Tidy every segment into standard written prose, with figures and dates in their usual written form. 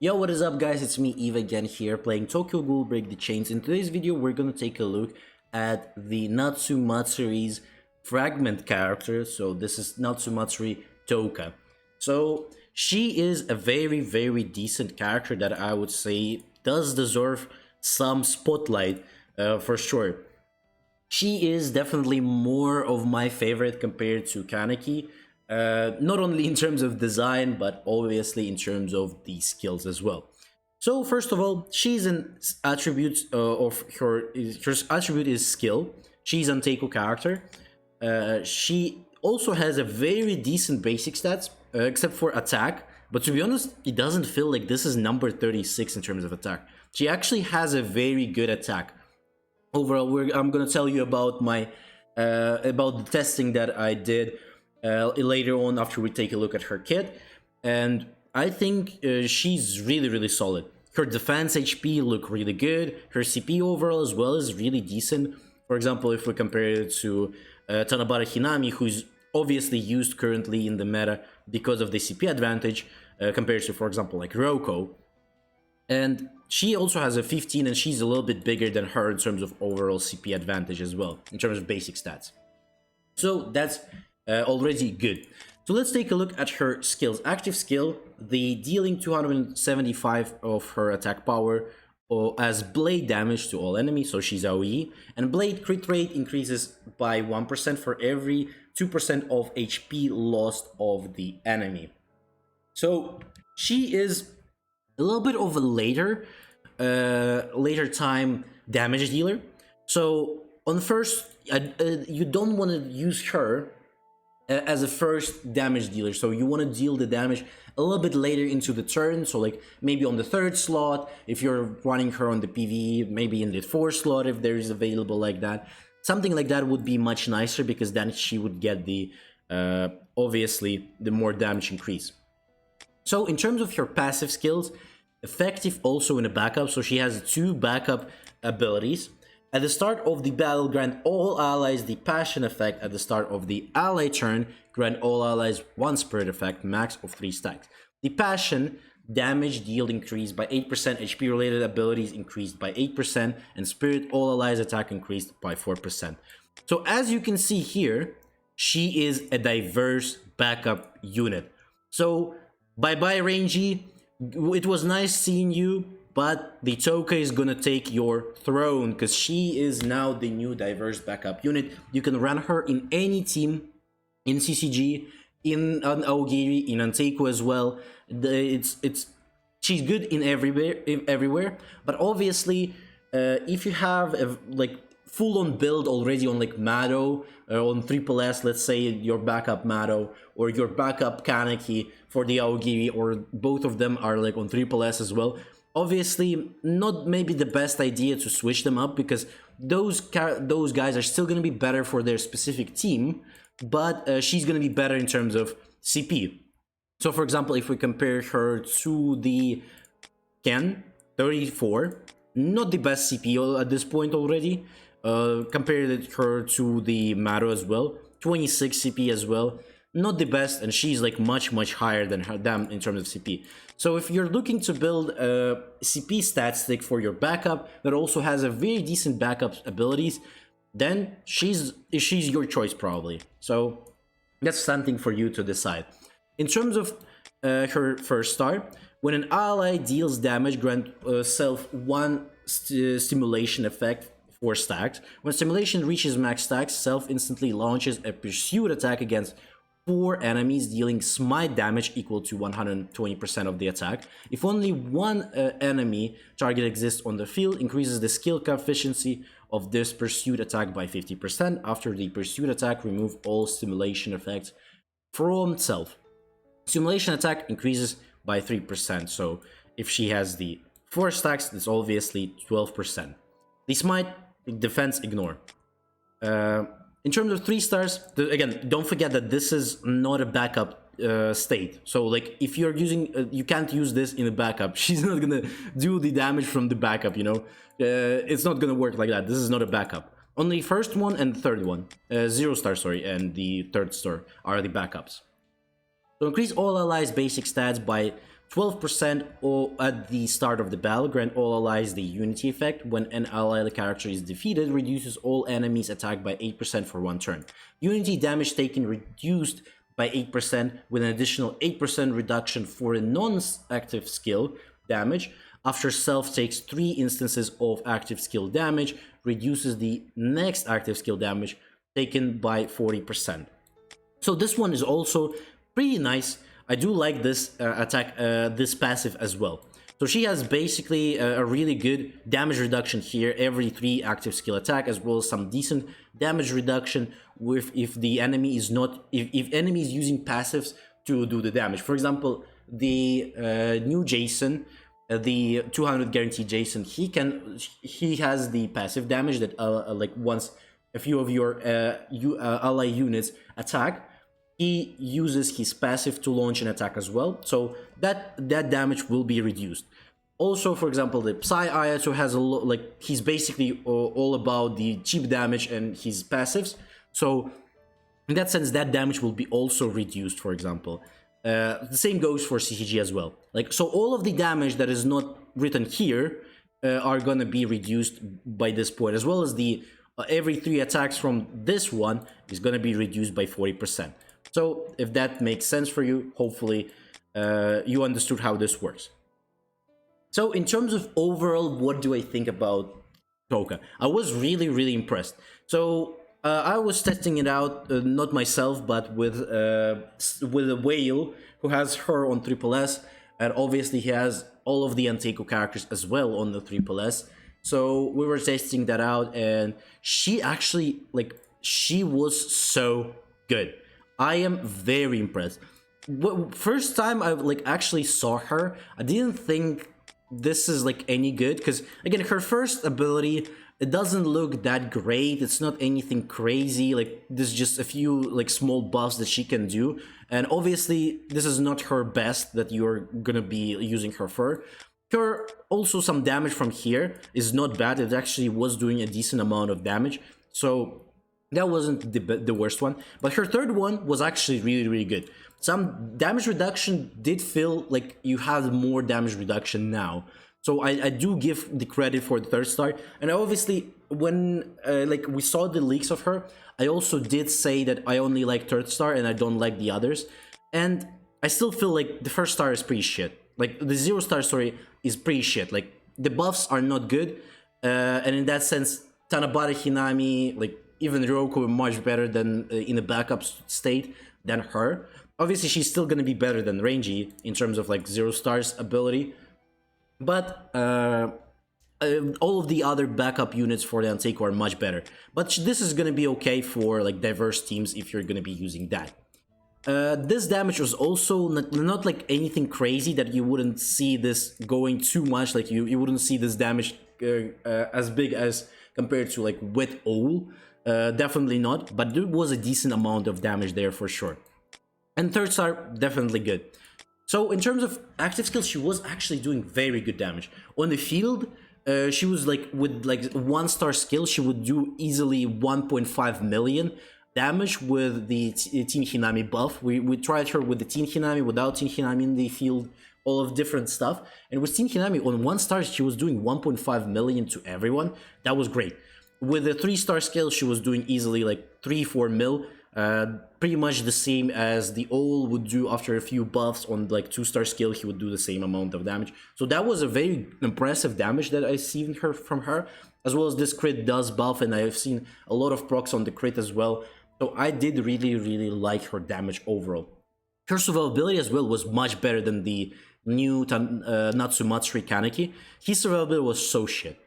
Yo, what is up guys, it's me Eve again here playing Tokyo Ghoul Break the Chains. In today's video we're gonna take a look at the Natsu Matsuri's fragment character. So this is Natsu Matsuri Touka. So she is a very decent character that I would say does deserve some spotlight for sure. She is definitely more of my favorite compared to Kaneki. Not only in terms of design, but obviously in terms of the skills as well. So first of all, she's an attribute of her attribute is skill. She's an Teiko character. She also has a very decent basic stats, except for attack. But to be honest, it doesn't feel like this is number 36 in terms of attack. She actually has a very good attack. Overall, I'm gonna tell you about my about the testing that I did later on after we take a look at her kit, and I think she's really solid. Her defense HP look really good. Her CP overall as well is really decent. For example, if we compare it to Tanabata Hinami, who's obviously used currently in the meta because of the CP advantage, compared to, for example, like Roko. And she also has a 15 and she's a little bit bigger than her in terms of overall CP advantage as well, in terms of basic stats. So that's already good. So let's take a look at her skills. Active skill, the dealing 275 of her attack power as blade damage to all enemies, so she's AoE. And blade crit rate increases by 1% for every 2% of HP lost of the enemy. So she is a little bit of a later time damage dealer. So on first, you don't want to use her as a first damage dealer, so you want to deal the damage a little bit later into the turn, so like maybe on the third slot if you're running her on the PvE, maybe in the fourth slot if there is available like that. Something like that would be much nicer, because then she would get the obviously the more damage increase. So in terms of her passive skills, effective also in a backup, so she has 2 backup abilities. At the start of the battle, grant all allies the passion effect. At the start of the ally turn, grant all allies 1 spirit effect, max of 3 stacks. The passion damage dealt increased by 8%, HP related abilities increased by 8%, and spirit all allies attack increased by 4%. So as you can see here, she is a diverse backup unit. So bye Rangy, it was nice seeing you, but the Touka is gonna take your throne, because she is now the new diverse backup unit. You can run her in any team, in CCG, in Aogiri, in Anteiko as well. She's good in everywhere. But obviously, if you have a like full-on build already on like Mado, on Triple S, let's say your backup Mado or your backup Kaneki for the Aogiri, or both of them are like on Triple S as well. Obviously, not maybe the best idea to switch them up, because those guys are still going to be better for their specific team, but she's going to be better in terms of CP. So for example, if we compare her to the Ken 34, not the best CP at this point already. Compared her to the Maro as well, 26 CP as well, not the best, and she's like much higher than them in terms of CP. So if you're looking to build a CP stat stick for your backup that also has a very decent backup abilities, then she's your choice probably. So that's something for you to decide. In terms of her first star, when an ally deals damage, grant self 1 stimulation effect, 4 stacks. When stimulation reaches max stacks, self instantly launches a pursuit attack against 4 enemies, dealing smite damage equal to 120% of the attack. If only 1 enemy target exists on the field, increases the skill efficiency of this pursuit attack by 50%. After the pursuit attack, remove all stimulation effects from self. Stimulation attack increases by 3%. So if she has the 4 stacks, it's obviously 12%. The smite defense, ignore. In terms of 3 stars, again, don't forget that this is not a backup state. So like if you're using, you can't use this in a backup. She's not gonna do the damage from the backup, you know. It's not gonna work like that. This is not a backup. Only first one and third one, 0 star, sorry, and the third star are the backups. So increase all allies basic stats by 12% at the start of the battle. Grant all allies the unity effect. When an ally character is defeated, reduces all enemies attacked by 8% for 1 turn. Unity damage taken reduced by 8% with an additional 8% reduction for a non-active skill damage. After self takes 3 instances of active skill damage, reduces the next active skill damage taken by 40%. So this one is also pretty nice. I do like this attack, this passive as well. So she has basically a really good damage reduction here every 3 active skill attack, as well as some decent damage reduction with if the enemy is not, if enemy is using passives to do the damage. For example, the new Jason, the 200 guaranteed Jason, he has the passive damage that like once a few of your ally units attack, he uses his passive to launch an attack as well, so that damage will be reduced. Also, for example, the Psy Ayato has a lot, like he's basically all about the cheap damage and his passives, so in that sense that damage will be also reduced. For example, the same goes for CCG as well. Like, so all of the damage that is not written here are gonna be reduced by this point, as well as the every 3 attacks from this one is gonna be reduced by 40%. So if that makes sense for you, hopefully you understood how this works. So in terms of overall, what do I think about Touka? I was really impressed. So I was testing it out, not myself, but with a whale who has her on Triple S, and obviously he has all of the Anteco characters as well on the Triple S. So we were testing that out, and she actually, like, she was so good. I am very impressed. First time I actually saw her, I didn't think this is like any good, because again, her first ability, it doesn't look that great. It's not anything crazy. Like, there's just a few like small buffs that she can do, and obviously this is not her best that you're gonna be using her for. Her also some damage from here is not bad. It actually was doing a decent amount of damage, so that wasn't the worst one. But her third one was actually really good. Some damage reduction did feel like you had more damage reduction now. So I do give the credit for the third star. And obviously, when like we saw the leaks of her, I also did say that I only like third star and I don't like the others. And I still feel like the first star is pretty shit. Like, the 0-star story is pretty shit. Like, the buffs are not good. And in that sense, Tanabata Hinami, like, even Ryoko, are much better than in a backup state than her. Obviously, she's still gonna be better than Rangy in terms of like 0-star's ability, but all of the other backup units for the Anteco are much better. But this is gonna be okay for like diverse teams if you're gonna be using that. This damage was also not like anything crazy that you wouldn't see this going too much. Like, you wouldn't see this damage as big as compared to like with Owl. Definitely not, but there was a decent amount of damage there for sure. And third star, definitely good. So in terms of active skills, she was actually doing very good damage. On the field, she was like, with like 1-star skill, she would do easily 1.5 million damage with the Teen Hinami buff. We tried her with the Teen Hinami, without Teen Hinami in the field, all of different stuff. And with Teen Hinami on 1-star, she was doing 1.5 million to everyone. That was great. With the 3-star skill, she was doing easily like 3-4 mil. Pretty much the same as the Owl would do after a few buffs. On like 2-star skill, he would do the same amount of damage. So that was a very impressive damage that I've seen from her, as well as this crit does buff, and I've seen a lot of procs on the crit as well. So I did really like her damage overall. Her survivability as well was much better than the new Natsu Matsuri Kaneki. His survivability was so shit.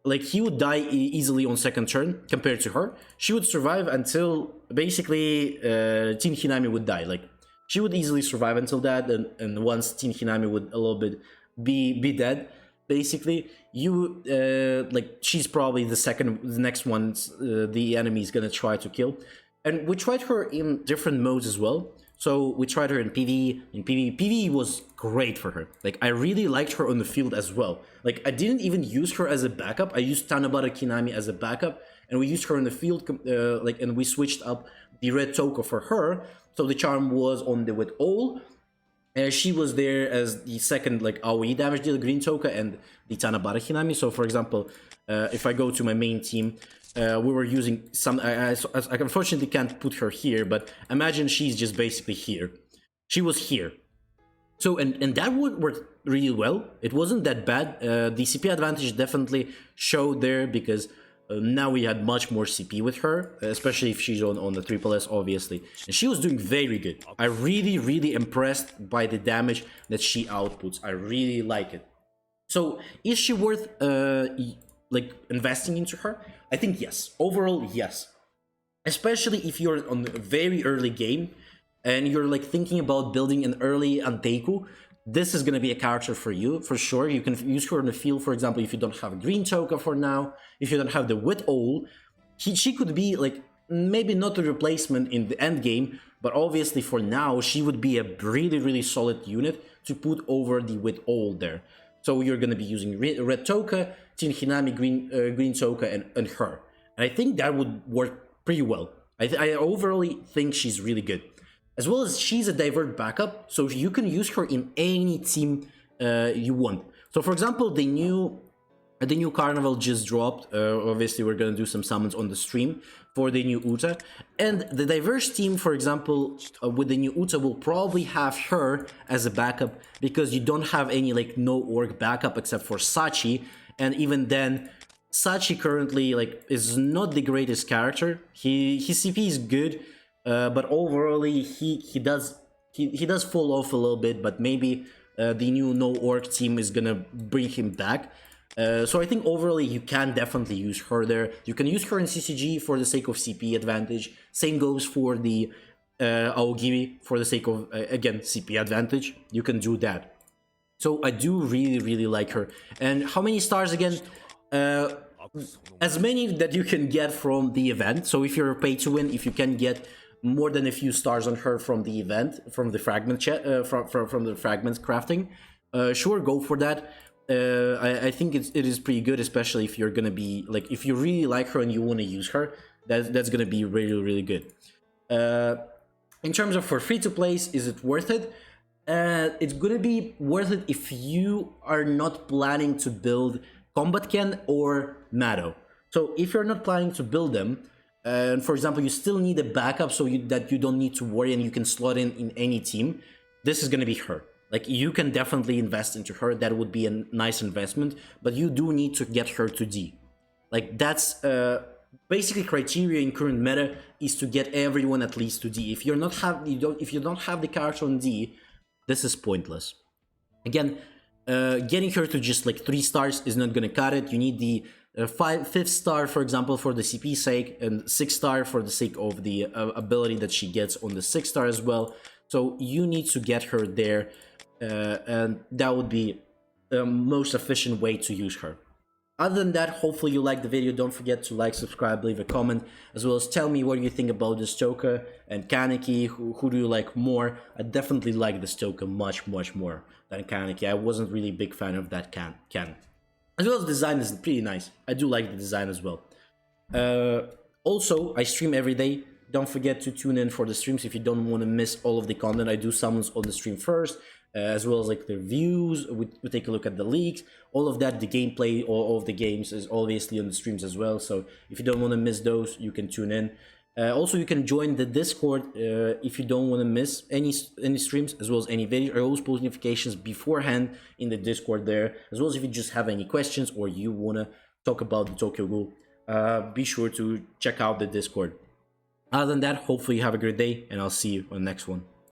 Like, he would die easily on second turn compared to her. She would survive until basically Teen Hinami would die. Like, she would easily survive until that, and once Teen Hinami would a little bit be dead, basically, you like, she's probably the next one the enemy is gonna try to kill. And we tried her in different modes as well. So we tried her in PvE. In PvE, PvE was great for her. Like, I really liked her on the field as well. Like, I didn't even use her as a backup. I used Tanabata Kinami as a backup, and we used her in the field, like, and we switched up the red Touka for her. So the charm was on the with Owl, She was there as the second like AoE damage dealer, Green Touka, and the Tanabata Hinami. So for example, if I go to my main team, we were using some. I unfortunately can't put her here, but imagine she's just basically here. She was here. So and that would work really well. It wasn't that bad. The CP advantage definitely showed there because now we had much more CP with her, especially if she's on the triple S, obviously. And she was doing very good. I really impressed by the damage that she outputs. I really like it. So is she worth like investing into her? I think yes. Overall, yes. Especially if you're on a very early game and you're like thinking about building an early Anteku, this is going to be a character for you, for sure. You can use her in the field, for example, if you don't have a Green Touka for now, if you don't have the Wit Owl, she could be like, maybe not a replacement in the end game, but obviously for now, she would be a really solid unit to put over the Wit Owl there. So you're going to be using Red Touka, Tin Hinami, Green Touka, and her. And I think that would work pretty well. I overall think she's really good. As well as she's a divert backup, so you can use her in any team you want. So for example, the new Carnival just dropped. Obviously, we're gonna do some summons on the stream for the new Uta. And the diverse team, for example, with the new Uta will probably have her as a backup because you don't have any like no orc backup except for Sachi. And even then, Sachi currently like is not the greatest character. His CP is good. But overall, he does fall off a little bit. But maybe the new no orc team is gonna bring him back. So I think overall you can definitely use her there. You can use her in CCG for the sake of CP advantage. Same goes for the Aogiri for the sake of again CP advantage. You can do that. So I do really like her. And how many stars again? As many that you can get from the event. So if you're a pay to win, if you can get more than a few stars on her from the event, from the fragment from the fragments crafting, sure, go for that. I think it is pretty good, especially if you're gonna be like, if you really like her and you want to use her, that's gonna be really good. In terms of for free to plays, is it worth it? It's gonna be worth it if you are not planning to build Combat Ken or Mado. So if you're not planning to build them, and for example, you still need a backup so that you don't need to worry and you can slot in any team, this is going to be her. Like, you can definitely invest into her. That would be a nice investment, but you do need to get her to D. Like, that's basically criteria in current meta is to get everyone at least to D. If you don't have the character on D, this is pointless. Again, getting her to just like 3 stars is not going to cut it. You need the 5th star, for example, for the CP sake, and 6th star for the sake of the ability that she gets on the 6th star as well. So you need to get her there, and that would be the most efficient way to use her. Other than that, hopefully you liked the video. Don't forget to like, subscribe, leave a comment, as well as tell me what you think about this Touka and Kaneki. Who do you like more? I definitely like this Touka much more than Kaneki. I wasn't really a big fan of that Kan. As well as the design is pretty nice. I do like the design as well. Also, I stream every day. Don't forget to tune in for the streams if you don't want to miss all of the content. I do summons on the stream first, as well as like the reviews. We take a look at the leaks. All of that, the gameplay, all of the games is obviously on the streams as well. So if you don't want to miss those, you can tune in. Also, you can join the Discord if you don't want to miss any streams, as well as any videos. I always post notifications beforehand in the Discord there, as well as if you just have any questions or you want to talk about the Tokyo Ghoul, be sure to check out the Discord. Other than that, hopefully you have a great day, and I'll see you on the next one.